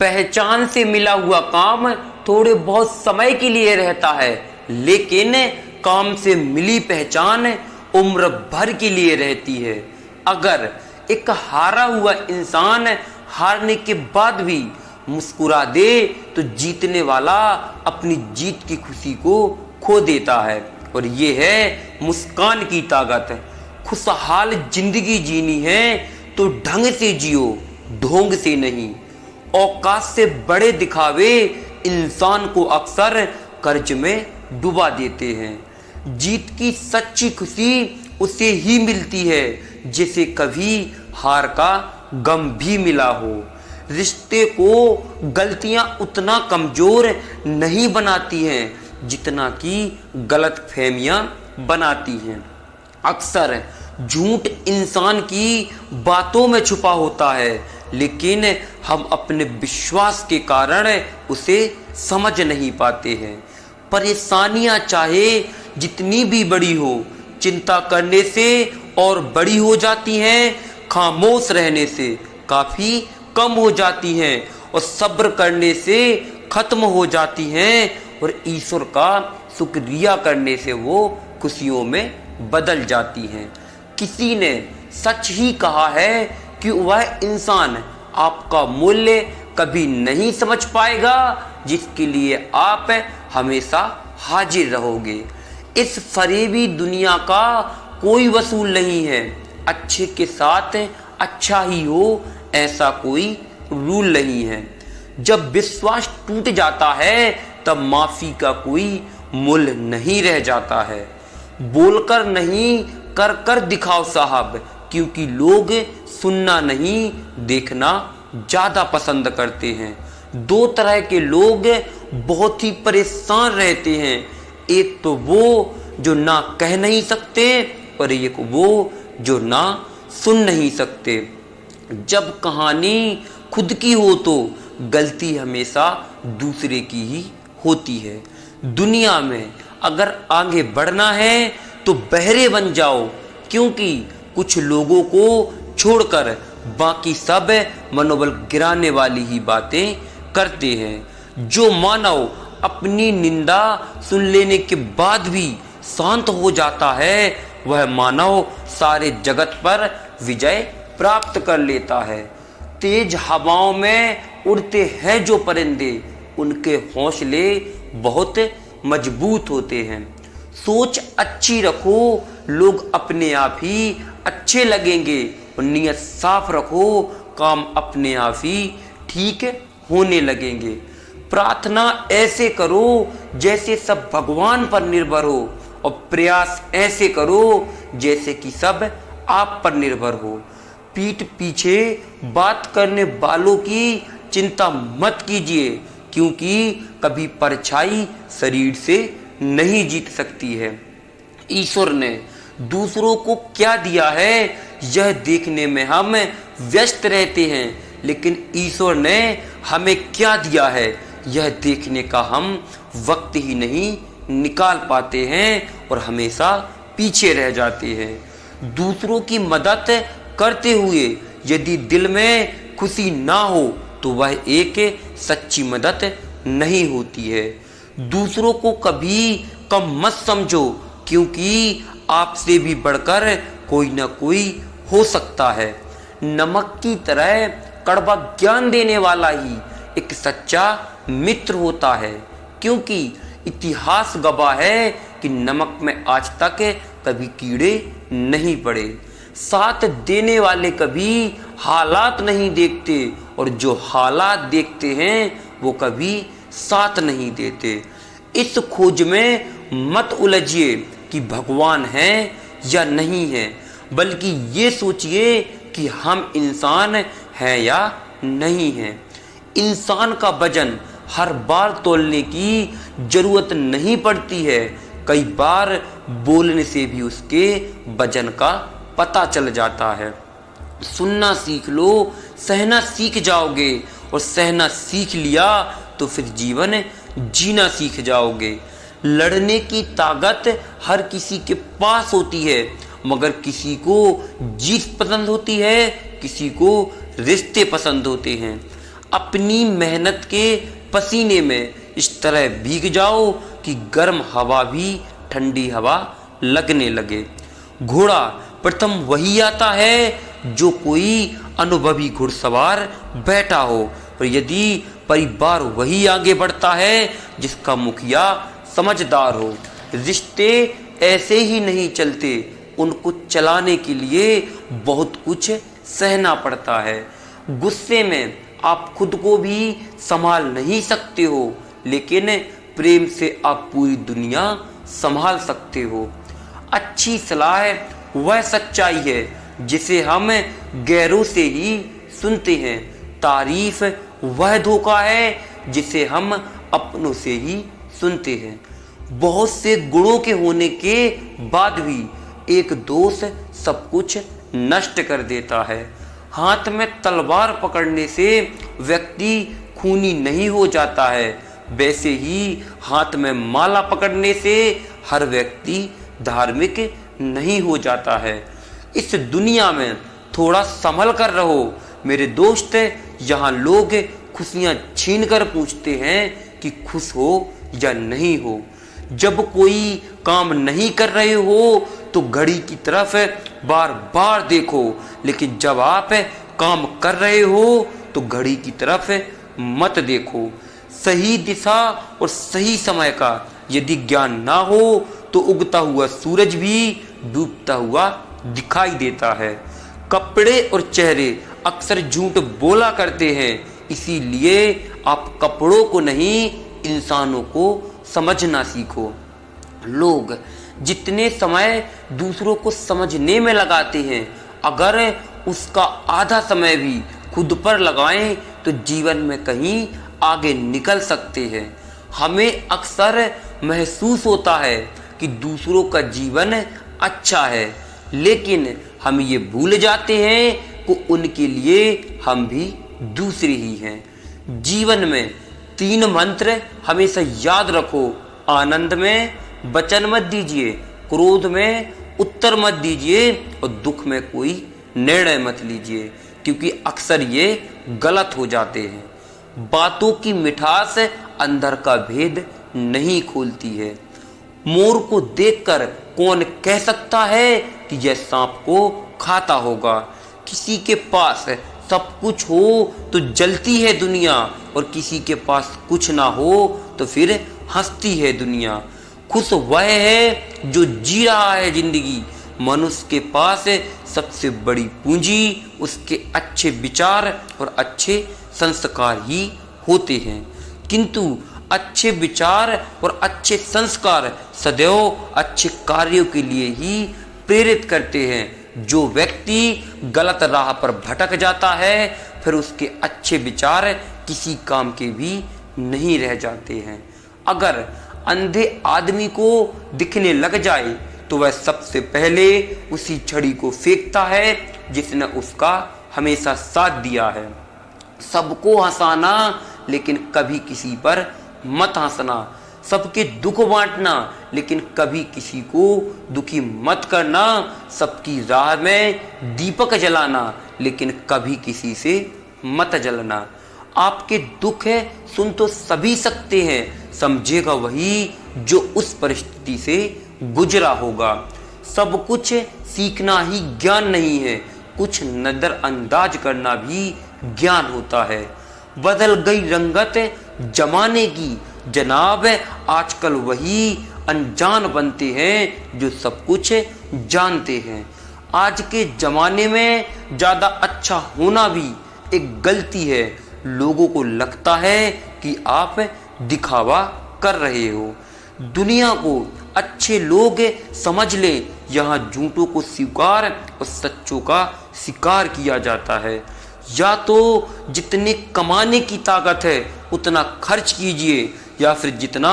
पहचान से मिला हुआ काम थोड़े बहुत समय के लिए रहता है, लेकिन काम से मिली पहचान उम्र भर के लिए रहती है। अगर एक हारा हुआ इंसान हारने के बाद भी मुस्कुरा दे तो जीतने वाला अपनी जीत की खुशी को खो देता है, और ये है मुस्कान की ताकत। खुशहाल जिंदगी जीनी है तो ढंग से जियो, ढोंग से नहीं। औकात से बड़े दिखावे इंसान को अक्सर कर्ज में डुबा देते हैं। जीत की सच्ची खुशी उसे ही मिलती है जिसे कभी हार का गम भी मिला हो। रिश्ते को गलतियां उतना कमजोर नहीं बनाती हैं जितना कि गलतफहमियां बनाती हैं। अक्सर झूठ इंसान की बातों में छुपा होता है, लेकिन हम अपने विश्वास के कारण उसे समझ नहीं पाते हैं। परेशानियां चाहे जितनी भी बड़ी हो, चिंता करने से और बड़ी हो जाती हैं, खामोश रहने से काफी कम हो जाती हैं, और सब्र करने से खत्म हो जाती हैं, और ईश्वर का शुक्रिया करने से वो खुशियों में बदल जाती हैं। किसी ने सच ही कहा है कि वह इंसान आपका मूल्य कभी नहीं समझ पाएगा जिसके लिए आप हमेशा हाजिर रहोगे। इस फरेबी दुनिया का कोई वसूल नहीं है। अच्छे के साथ अच्छा ही हो ऐसा कोई रूल नहीं है। जब विश्वास टूट जाता है तब माफी का कोई मूल्य नहीं रह जाता है। बोलकर नहीं कर कर दिखाओ साहब, क्योंकि लोग सुनना नहीं देखना ज्यादा पसंद करते हैं। दो तरह के लोग बहुत ही परेशान रहते हैं, एक तो वो जो ना कह नहीं सकते और एक वो जो ना सुन नहीं सकते। जब कहानी खुद की हो तो गलती हमेशा दूसरे की ही होती है। दुनिया में अगर आगे बढ़ना है तो बहरे बन जाओ, क्योंकि कुछ लोगों को छोड़कर बाकी सब मनोबल गिराने वाली ही बातें करते हैं। जो मानव अपनी निंदा सुन लेने के बाद भी शांत हो जाता है, वह मानव सारे जगत पर विजय प्राप्त कर लेता है। तेज हवाओं में उड़ते हैं जो परिंदे, उनके हौसले बहुत मजबूत होते हैं। सोच अच्छी रखो, लोग अपने आप ही अच्छे लगेंगे, और नियत साफ रखो, काम अपने आप ही ठीक होने लगेंगे। प्रार्थना ऐसे करो जैसे सब भगवान पर निर्भर हो, और प्रयास ऐसे करो जैसे कि सब आप पर निर्भर हो। पीठ पीछे बात करने वालों की चिंता मत कीजिए, क्योंकि कभी परछाई शरीर से नहीं जीत सकती है। ईश्वर ने दूसरों को क्या दिया है यह देखने में हम व्यस्त रहते हैं, लेकिन ईश्वर ने हमें क्या दिया है यह देखने का हम वक्त ही नहीं निकाल पाते हैं, और हमेशा पीछे रह जाते हैं। दूसरों की मदद करते हुए यदि दिल में खुशी ना हो तो वह एक सच्ची मदद नहीं होती है। दूसरों को कभी कम मत समझो, क्योंकि आपसे भी बढ़कर कोई ना कोई हो सकता है। नमक की तरह कड़वा ज्ञान देने वाला ही एक सच्चा मित्र होता है, क्योंकि इतिहास गवाह है कि नमक में आज तक कभी कीड़े नहीं पड़े। साथ देने वाले कभी हालात नहीं देखते, और जो हालात देखते हैं वो कभी साथ नहीं देते। इस खोज में मत उलझिए कि भगवान है या नहीं है, बल्कि ये सोचिए कि हम इंसान हैं या नहीं हैं। इंसान का वजन हर बार तोलने की जरूरत नहीं पड़ती है, कई बार बोलने से भी उसके वजन का पता चल जाता है। सुनना सीख लो, सहना सीख जाओगे, और सहना सीख लिया तो फिर जीवन जीना सीख जाओगे। लड़ने की ताकत हर किसी के पास होती है, मगर किसी को जीत पसंद होती है, किसी को रिश्ते पसंद होते हैं। अपनी मेहनत के पसीने में इस तरह भीग जाओ कि गर्म हवा भी ठंडी हवा लगने लगे। घोड़ा प्रथम वही आता है जो कोई अनुभवी घुड़सवार बैठा हो, और यदि परिवार वही आगे बढ़ता है जिसका मुखिया समझदार हो। रिश्ते ऐसे ही नहीं चलते, उनको चलाने के लिए बहुत कुछ सहना पड़ता है। गुस्से में आप खुद को भी संभाल नहीं सकते हो, लेकिन प्रेम से आप पूरी दुनिया संभाल सकते हो। अच्छी सलाह वह सच्चाई है जिसे हम गैरों से ही सुनते हैं। तारीफ वह धोखा है जिसे हम अपनों से ही सुनते हैं। बहुत से गुणों के होने के बाद भी एक दोष सब कुछ नष्ट कर देता है। हाथ में तलवार पकड़ने से व्यक्ति खूनी नहीं हो जाता है, वैसे ही हाथ में माला पकड़ने से हर व्यक्ति धार्मिक नहीं हो जाता है। इस दुनिया में थोड़ा संभल कर रहो मेरे दोस्त। यहाँ लोग खुशियाँ छीन कर पूछते हैं कि खुश हो या नहीं हो। जब कोई काम नहीं कर रहे हो तो घड़ी की तरफ बार बार देखो, लेकिन जब आप काम कर रहे हो तो घड़ी की तरफ मत देखो। सही दिशा और सही समय का यदि ज्ञान ना हो तो उगता हुआ सूरज भी डूबता हुआ दिखाई देता है। कपड़े और चेहरे अक्सर झूठ बोला करते हैं, इसीलिए आप कपड़ों को नहीं इंसानों को समझना सीखो। लोग जितने समय दूसरों को समझने में लगाते हैं, अगर उसका आधा समय भी खुद पर लगाएं तो जीवन में कहीं आगे निकल सकते हैं। हमें अक्सर महसूस होता है कि दूसरों का जीवन अच्छा है, लेकिन हम ये भूल जाते हैं कि उनके लिए हम भी दूसरे ही हैं। जीवन में 3 मंत्र हमेशा याद रखो। आनंद में वचन मत दीजिए, क्रोध में उत्तर मत दीजिए और दुख में कोई निर्णय मत लीजिए, क्योंकि अक्सर ये गलत हो जाते हैं। बातों की मिठास अंदर का भेद नहीं खोलती है। मोर को देखकर कौन कह सकता है कि यह सांप को खाता होगा। किसी के पास सब कुछ हो तो जलती है दुनिया, और किसी के पास कुछ ना हो तो फिर हंसती है दुनिया। खुश वह है जो जी रहा है जिंदगी। मनुष्य के पास सबसे बड़ी पूंजी उसके अच्छे विचार और अच्छे संस्कार ही होते हैं, किंतु अच्छे विचार और अच्छे संस्कार सदैव अच्छे कार्यों के लिए ही प्रेरित करते हैं। जो व्यक्ति गलत राह पर भटक जाता है, फिर उसके अच्छे विचार किसी काम के भी नहीं रह जाते हैं। अगर अंधे आदमी को दिखने लग जाए तो वह सबसे पहले उसी छड़ी को फेंकता है जिसने उसका हमेशा साथ दिया है। सबको हंसाना, लेकिन कभी किसी पर मत हंसना। सबके दुख बांटना, लेकिन कभी किसी को दुखी मत करना। सबकी राह में दीपक जलाना, लेकिन कभी किसी से मत जलना। आपके दुख है सुन तो सभी सकते हैं, समझेगा वही जो उस परिस्थिति से गुजरा होगा। सब कुछ सीखना ही ज्ञान नहीं है, कुछ नजरअंदाज करना भी ज्ञान होता है। बदल गई रंगत जमाने की जनाब, आजकल वही अनजान बनते हैं जो सब कुछ जानते हैं। आज के जमाने में ज़्यादा अच्छा होना भी एक गलती है। लोगों को लगता है कि आप दिखावा कर रहे हो। दुनिया को अच्छे लोग समझ ले, यहाँ झूठों को स्वीकार और सच्चों का शिकार किया जाता है। या तो जितने कमाने की ताकत है उतना खर्च कीजिए, या फिर जितना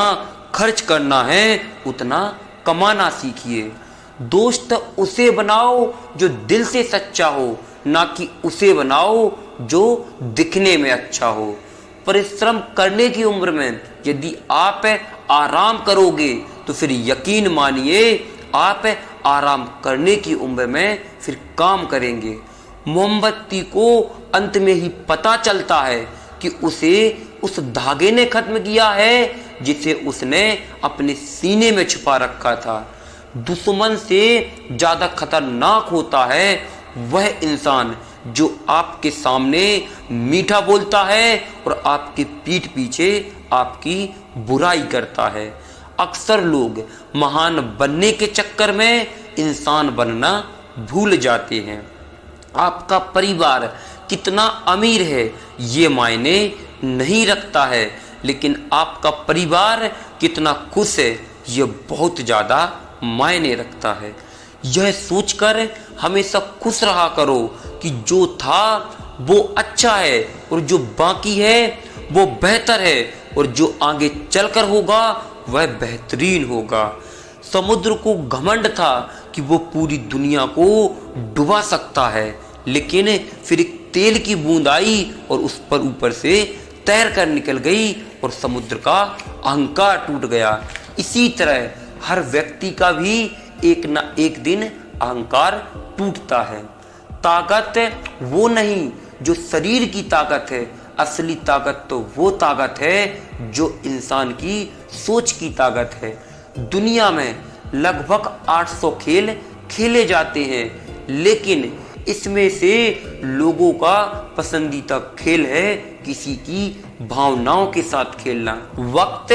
खर्च करना है उतना कमाना सीखिए। दोस्त उसे बनाओ जो दिल से सच्चा हो, ना कि उसे बनाओ जो दिखने में अच्छा हो। परिश्रम करने की उम्र में यदि आप आराम करोगे तो फिर यकीन मानिए आप आराम करने की उम्र में फिर काम करेंगे। मोमबत्ती को अंत में ही पता चलता है कि उसे उस धागे ने खत्म किया है जिसे उसने अपने सीने में छुपा रखा था। दुश्मन से ज्यादा खतरनाक होता है वह इंसान जो आपके सामने मीठा बोलता है और आपकी पीठ पीछे आपकी बुराई करता है। अक्सर लोग महान बनने के चक्कर में इंसान बनना भूल जाते हैं। आपका परिवार कितना अमीर है ये मायने नहीं रखता है, लेकिन आपका परिवार कितना खुश है ये बहुत ज़्यादा मायने रखता है। यह सोचकर हमेशा खुश रहा करो कि जो था वो अच्छा है और जो बाकी है वो बेहतर है और जो आगे चलकर होगा वह बेहतरीन होगा। समुद्र को घमंड था कि वो पूरी दुनिया को डुबा सकता है, लेकिन फिर एक तेल की बूंद आई और उस पर ऊपर से तैर कर निकल गई और समुद्र का अहंकार टूट गया। इसी तरह हर व्यक्ति का भी एक ना एक दिन अहंकार टूटता है। ताकत वो नहीं जो शरीर की ताकत है, असली ताकत तो वो ताकत है जो इंसान की सोच की ताकत है। दुनिया में लगभग 800 खेल खेले जाते हैं, लेकिन इसमें से लोगों का पसंदीदा खेल है किसी की भावनाओं के साथ खेलना। वक्त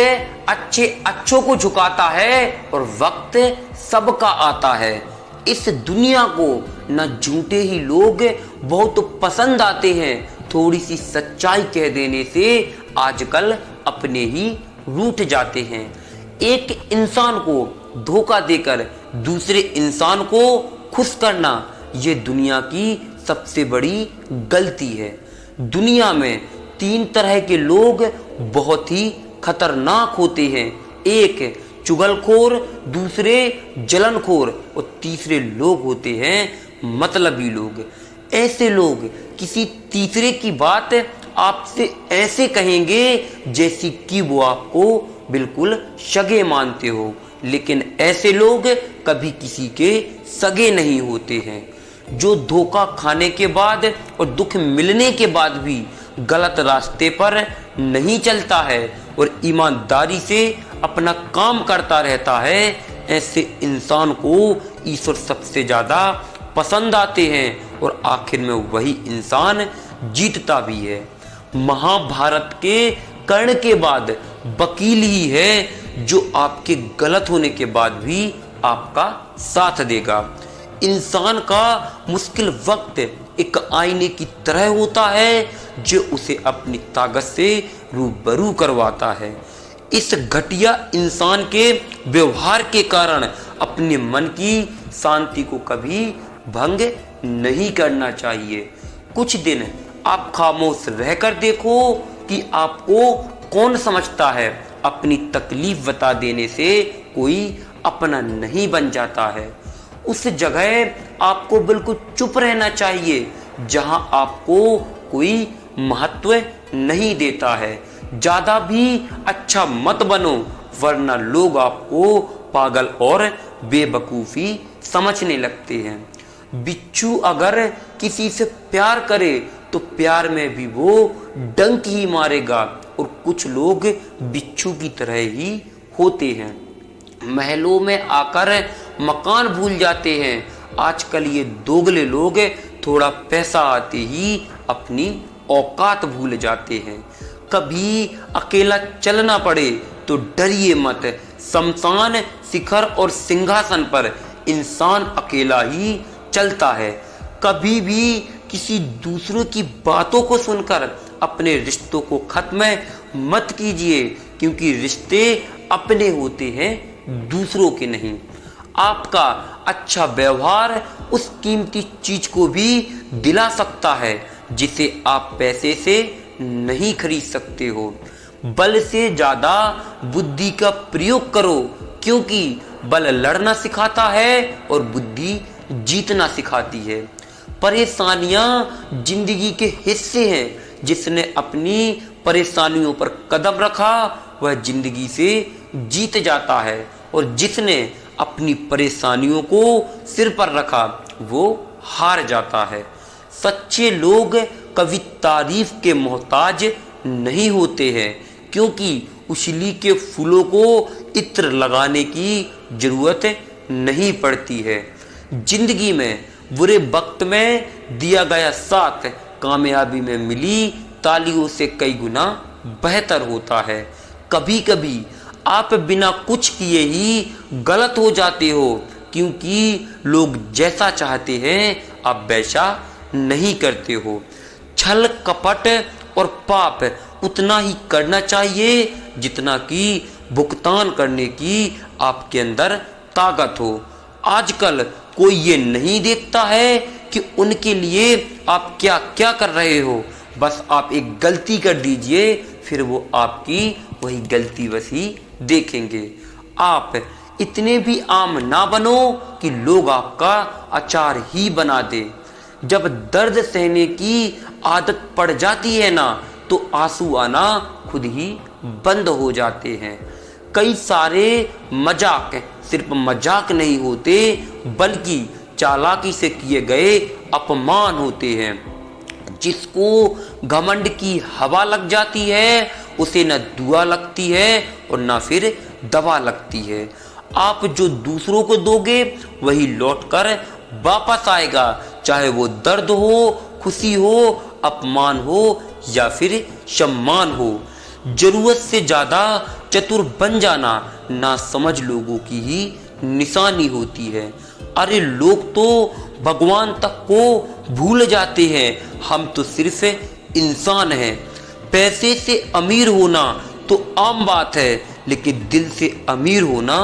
अच्छों को झुकाता है और वक्त सबका आता है। इस दुनिया को न झूठे ही लोग बहुत पसंद आते हैं, थोड़ी सी सच्चाई कह देने से आजकल अपने ही रूठ जाते हैं। एक इंसान को धोखा देकर दूसरे इंसान को खुश करना ये दुनिया की सबसे बड़ी गलती है। दुनिया में 3 तरह के लोग बहुत ही खतरनाक होते हैं। एक चुगलखोर, दूसरे जलनखोर और तीसरे लोग होते हैं मतलबी लोग। ऐसे लोग किसी तीसरे की बात आपसे ऐसे कहेंगे जैसी कि वो आपको बिल्कुल सगे मानते हो, लेकिन ऐसे लोग कभी किसी के सगे नहीं होते हैं। जो धोखा खाने के बाद और दुख मिलने के बाद भी गलत रास्ते पर नहीं चलता है और ईमानदारी से अपना काम करता रहता है, ऐसे इंसान को ईश्वर सबसे ज्यादा पसंद आते हैं और आखिर में वही इंसान जीतता भी है। महाभारत के कर्ण के बाद वकील ही है जो आपके गलत होने के बाद भी आपका साथ देगा। इंसान का मुश्किल वक्त एक आईने की तरह होता है जो उसे अपनी ताकत से रूबरू करवाता है। इस घटिया इंसान के व्यवहार के कारण अपने मन की शांति को कभी भंग नहीं करना चाहिए। कुछ दिन आप खामोश रहकर देखो कि आपको कौन समझता है। अपनी तकलीफ बता देने से कोई अपना नहीं बन जाता है। उस जगह आपको बिल्कुल चुप रहना चाहिए जहां आपको कोई महत्व नहीं देता है। ज्यादा भी अच्छा मत बनो, वरना लोग आपको पागल और बेवकूफी समझने लगते हैं। बिच्छू अगर किसी से प्यार करे तो प्यार में भी वो डंक ही मारेगा, और कुछ लोग बिच्छू की तरह ही होते हैं। महलों में आकर मकान भूल जाते हैं। आजकल ये दोगले लोग थोड़ा पैसा आते ही अपनी औकात भूल जाते हैं। कभी अकेला चलना पड़े तो डरिए मत। शमशान, शिखर और सिंहासन पर इंसान अकेला ही चलता है। कभी भी किसी दूसरों की बातों को सुनकर अपने रिश्तों को खत्म मत कीजिए, क्योंकि रिश्ते अपने होते हैं, दूसरों के नहीं। आपका अच्छा व्यवहार उस कीमती चीज को भी दिला सकता है जिसे आप पैसे से नहीं खरीद सकते हो। बल से ज्यादा बुद्धि का प्रयोग करो, क्योंकि बल लड़ना सिखाता है और बुद्धि जीतना सिखाती है। परेशानियां जिंदगी के हिस्से हैं। जिसने अपनी परेशानियों पर कदम रखा वह जिंदगी से जीत जाता है, और जिसने अपनी परेशानियों को सिर पर रखा वो हार जाता है। सच्चे लोग कभी तारीफ के मोहताज नहीं होते हैं, क्योंकि उछली के फूलों को इत्र लगाने की जरूरत नहीं पड़ती है। जिंदगी में बुरे वक्त में दिया गया साथ कामयाबी में मिली तालियों से कई गुना बेहतर होता है। कभी कभी आप बिना कुछ किए ही गलत हो जाते हो, क्योंकि लोग जैसा चाहते हैं आप वैसा नहीं करते हो। छल कपट और पाप उतना ही करना चाहिए जितना कि भुगतान करने की आपके अंदर ताकत हो। आजकल कोई ये नहीं देखता है कि उनके लिए आप क्या क्या कर रहे हो, बस आप एक गलती कर दीजिए, फिर वो आपकी वही गलती वसी देखेंगे। आप इतने भी आम ना बनो कि लोग आपका अचार ही बना दे। जब दर्द सहने की आदत पड़ जाती है ना, तो आंसू आना खुद ही बंद हो जाते हैं। कई सारे मजाक सिर्फ मजाक नहीं होते, बल्कि चालाकी से किए गए अपमान होते हैं। जिसको घमंड की हवा लग जाती है, उसे न दुआ लगती है और न फिर दवा लगती है। आप जो दूसरों को दोगे वही लौटकर वापस आएगा, चाहे वो दर्द हो, खुशी हो, अपमान हो या फिर सम्मान हो। जरूरत से ज्यादा चतुर बन जाना ना समझ लोगों की ही निशानी होती है। अरे लोग तो भगवान तक को भूल जाते हैं, हम तो सिर्फ इंसान हैं। पैसे से अमीर होना तो आम बात है, लेकिन दिल से अमीर होना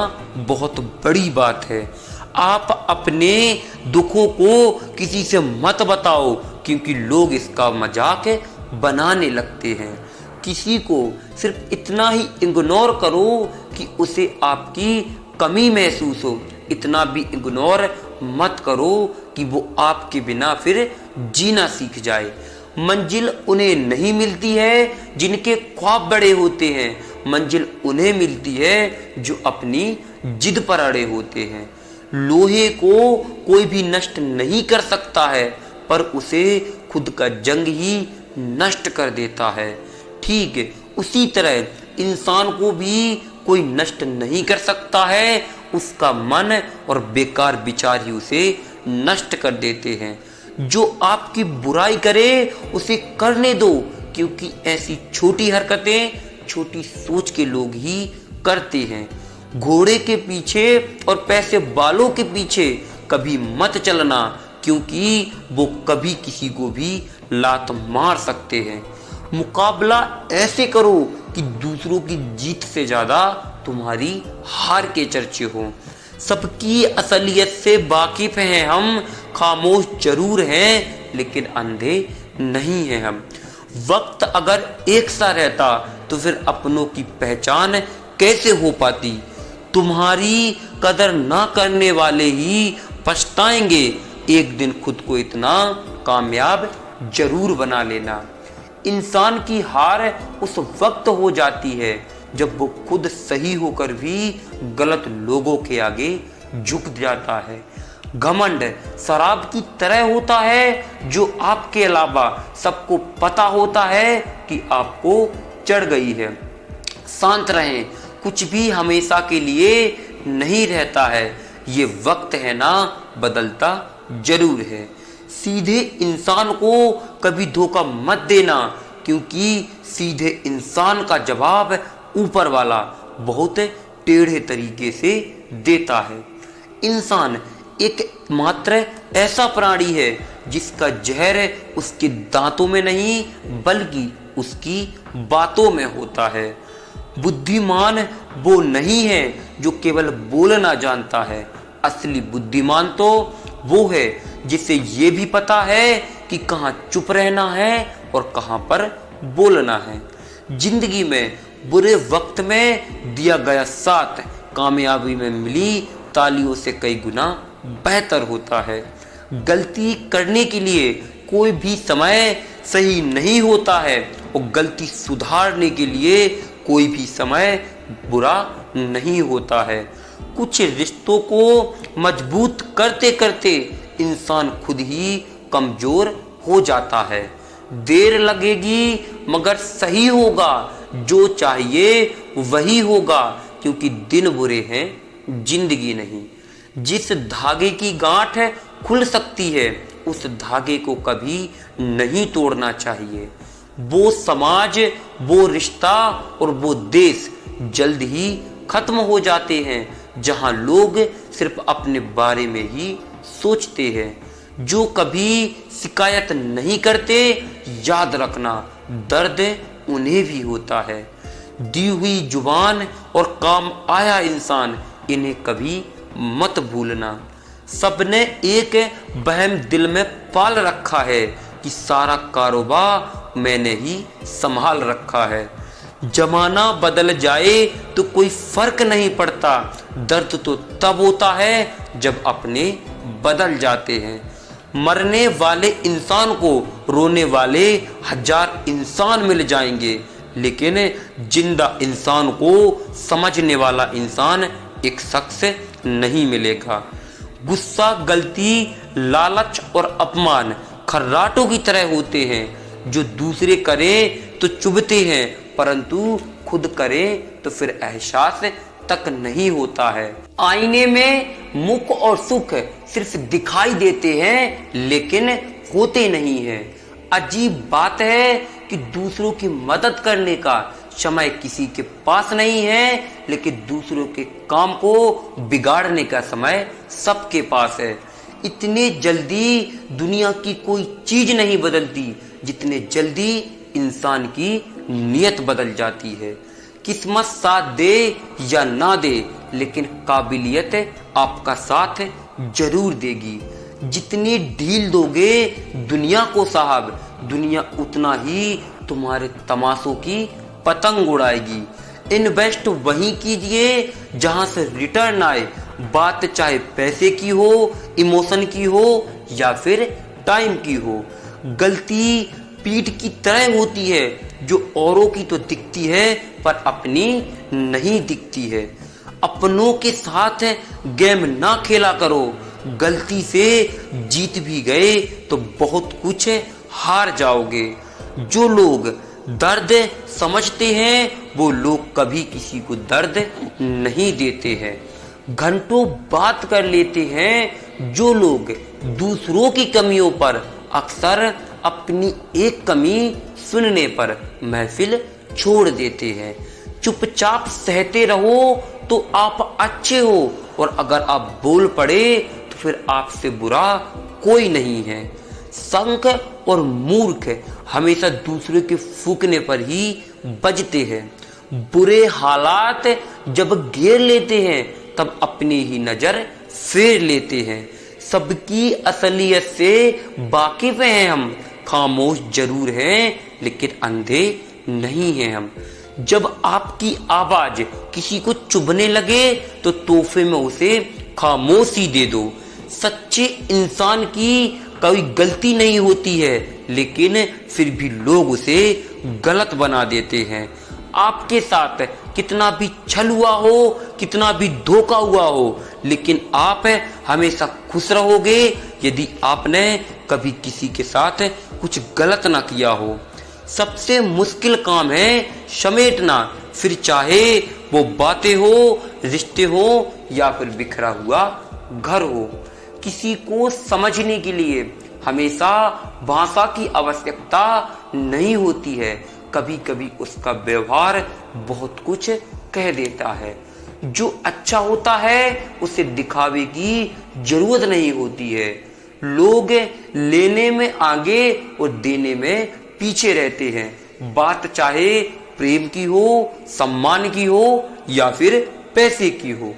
बहुत बड़ी बात है। आप अपने दुखों को किसी से मत बताओ, क्योंकि लोग इसका मजाक बनाने लगते हैं। किसी को सिर्फ इतना ही इग्नोर करो कि उसे आपकी कमी महसूस हो, इतना भी इग्नोर मत करो कि वो आपके बिना फिर जीना सीख जाए। मंजिल उन्हें नहीं मिलती है जिनके ख्वाब बड़े होते हैं, मंजिल उन्हें मिलती है जो अपनी जिद पर अड़े होते हैं। लोहे को कोई भी नष्ट नहीं कर सकता है, पर उसे खुद का जंग ही नष्ट कर देता है। ठीक उसी तरह इंसान को भी कोई नष्ट नहीं कर सकता है, उसका मन और बेकार विचार ही उसे नष्ट कर देते हैं। जो आपकी बुराई करे उसे करने दो, क्योंकि ऐसी छोटी हरकतें छोटी सोच के लोग ही करते हैं। घोड़े के पीछे और पैसे वालों के पीछे कभी मत चलना, क्योंकि वो कभी किसी को भी लात मार सकते हैं। मुकाबला ऐसे करो कि दूसरों की जीत से ज्यादा तुम्हारी हार के चर्चे हो। सबकी असलियत से वाकिफ हैं हम, खामोश जरूर हैं लेकिन अंधे नहीं हैं हम। वक्त अगर एक सा रहता तो फिर अपनों की पहचान कैसे हो पाती। तुम्हारी कदर ना करने वाले ही पछताएंगे, एक दिन खुद को इतना कामयाब जरूर बना लेना। इंसान की हार उस वक्त हो जाती है जब वो खुद सही होकर भी गलत लोगों के आगे झुक जाता है। घमंड शराब की तरह होता है जो आपके अलावा सबको पता होता है कि आपको चढ़ गई है। शांत रहें, कुछ भी हमेशा के लिए नहीं रहता है, ये वक्त है ना बदलता जरूर है। सीधे इंसान को कभी धोखा मत देना, क्योंकि सीधे इंसान का जवाब ऊपर वाला बहुत टेढ़े तरीके से देता है। इंसान एक मात्र ऐसा प्राणी है जिसका जहर उसके दांतों में नहीं बल्कि उसकी बातों में होता है। बुद्धिमान वो नहीं है जो केवल बोलना जानता है, असली बुद्धिमान तो वो है जिसे ये भी पता है कि कहाँ चुप रहना है और कहाँ पर बोलना है। जिंदगी में बुरे वक्त में दिया गया साथ कामयाबी में मिली तालियों से कई गुना बेहतर होता है। गलती करने के लिए कोई भी समय सही नहीं होता है और गलती सुधारने के लिए कोई भी समय बुरा नहीं होता है। कुछ रिश्तों को मजबूत करते करते इंसान खुद ही कमजोर हो जाता है। देर लगेगी मगर सही होगा, जो चाहिए वही होगा, क्योंकि दिन बुरे हैं जिंदगी नहीं। जिस धागे की गांठ खुल सकती है उस धागे को कभी नहीं तोड़ना चाहिए। वो समाज, वो रिश्ता और वो देश जल्द ही खत्म हो जाते हैं जहां लोग सिर्फ अपने बारे में ही सोचते हैं। जो कभी शिकायत नहीं करते, याद रखना दर्द उन्हें भी होता है। दी हुई जुबान और काम आया इंसान, इन्हें कभी मत भूलना। सबने एक वहम दिल में पाल रखा है कि सारा कारोबार मैंने ही संभाल रखा है। जमाना बदल जाए तो कोई फर्क नहीं पड़ता, दर्द तो तब होता है जब अपने बदल जाते हैं। मरने वाले इंसान को रोने वाले 1000 इंसान मिल जाएंगे, लेकिन जिंदा इंसान को समझने वाला इंसान एक शख्स नहीं मिलेगा। गुस्सा, गलती, लालच और अपमान खर्राटों की तरह होते हैं, जो दूसरे करें तो चुभते हैं, परंतु खुद करें तो फिर एहसास तक नहीं होता है। आईने में मुख और सुख सिर्फ दिखाई देते हैं, लेकिन होते नहीं हैं। अजीब बात है कि दूसरों की मदद करने का समय किसी के पास नहीं है, लेकिन दूसरों के काम को बिगाड़ने का समय सबके पास है। इतने जल्दी दुनिया की कोई चीज नहीं बदलती जितने जल्दी इंसान की नियत बदल जाती है। किस्मत साथ दे या ना दे, लेकिन काबिलियत आपका साथ जरूर देगी। जितनी ढील दोगे दुनिया को साहब, दुनिया उतना ही तुम्हारे तमाशों की पतंग उड़ाएगी। इन्वेस्ट वहीं कीजिए जहां से रिटर्न आए, बात चाहे पैसे की हो, इमोशन की हो या फिर टाइम की हो। गलती पीठ की तरह होती है, जो औरों की तो दिखती है पर अपनी नहीं दिखती है। अपनों के साथ गेम ना खेला करो, गलती से जीत भी गए तो बहुत कुछ हार जाओगे। जो लोग दर्द समझते हैं वो लोग कभी किसी को दर्द नहीं देते हैं। घंटों बात कर लेते हैं जो लोग दूसरों की कमियों पर, अक्सर अपनी एक कमी सुनने पर महफिल छोड़ देते हैं। चुपचाप सहते रहो तो आप अच्छे हो, और अगर आप बोल पड़े तो फिर आपसे बुरा कोई नहीं है। संक और मूर्ख हमेशा दूसरे के फूकने पर ही बजते हैं। बुरे हालात जब घेर लेते हैं तब अपनी ही नजर फेर लेते हैं। सबकी असलियत से वाकिफ हैं हम, खामोश जरूर हैं लेकिन अंधे नहीं हैं हम। जब आपकी आवाज किसी को चुभने लगे तो तोहफे में उसे खामोशी दे दो। सच्चे इंसान की कोई गलती नहीं होती है, लेकिन फिर भी लोग उसे गलत बना देते हैं। आपके साथ कितना भी छल हुआ हो, कितना भी धोखा हुआ हो, लेकिन आप हमेशा खुश रहोगे यदि आपने कभी किसी के साथ कुछ गलत ना किया हो। सबसे मुश्किल काम है समेटना, फिर चाहे वो बातें हो, रिश्ते हो या फिर बिखरा हुआ घर हो। किसी को समझने के लिए हमेशा भाषा की आवश्यकता नहीं होती है, कभी कभी उसका व्यवहार बहुत कुछ कह देता है। जो अच्छा होता है उसे दिखावे की जरूरत नहीं होती है। लोग लेने में आगे और देने में पीछे रहते हैं, बात चाहे प्रेम की हो, सम्मान की हो या फिर पैसे की हो।